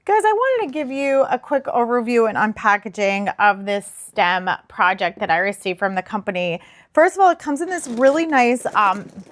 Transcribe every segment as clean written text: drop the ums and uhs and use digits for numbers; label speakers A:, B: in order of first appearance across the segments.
A: Guys, I wanted to give you a quick overview and unpackaging of this STEM project that I received from the company. First of all, it comes in this really nice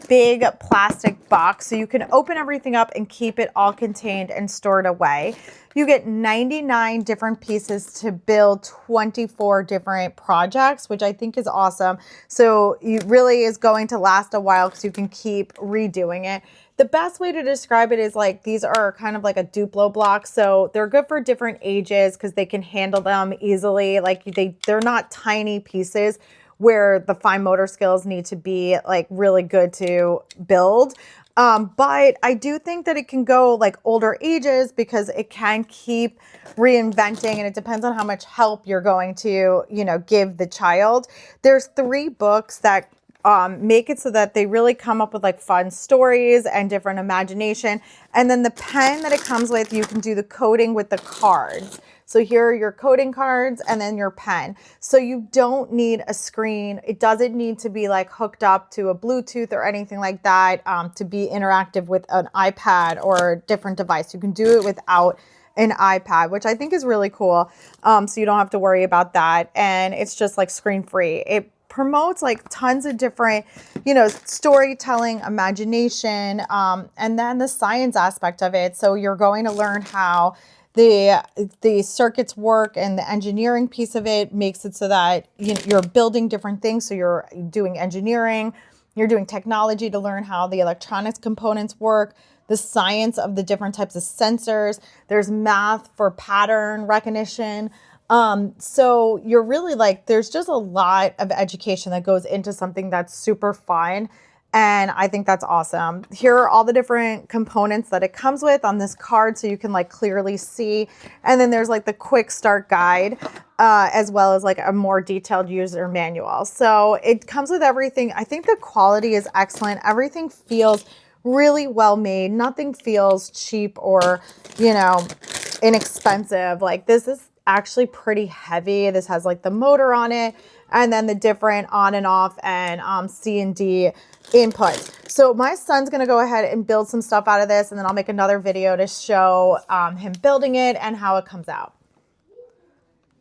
A: big plastic box, so you can open everything up and keep it all contained and stored away. You get 99 different pieces to build 24 different projects, which I think is awesome. So it really is going to last a while because you can keep redoing it. The best way to describe it is like these are kind of like a Duplo block. So they're good for different ages because they can handle them easily. Like they're not tiny pieces where the fine motor skills need to be like really good to build. But I do think that it can go like older ages because it can keep reinventing, and it depends on how much help you're going to, give the child. There's 3 books that make it so that they really come up with like fun stories and different imagination. And then the pen that it comes with, you can do the coding with the cards. So here are your coding cards and then your pen. So you don't need a screen. It doesn't need to be like hooked up to a Bluetooth or anything like that to be interactive with an iPad or a different device. You can do it without an iPad, which I think is really cool. So you don't have to worry about that. And it's just like screen free. It promotes like tons of different, storytelling, imagination, and then the science aspect of it. So you're going to learn how the circuits work, and the engineering piece of it makes it so that you're building different things. So you're doing engineering, you're doing technology to learn how the electronics components work, the science of the different types of sensors. There's math for pattern recognition. So you're really like, there's just a lot of education that goes into something that's super fun. And I think that's awesome. Here are all the different components that it comes with on this card, so you can like clearly see. And then there's like the quick start guide, as well as like a more detailed user manual. So it comes with everything. I think the quality is excellent. Everything feels really well made. Nothing feels cheap or, inexpensive. Like this is actually pretty heavy. This has like the motor on it, and then the different on and off and C and D inputs. So my son's going to go ahead and build some stuff out of this, and then I'll make another video to show him building it and how it comes out.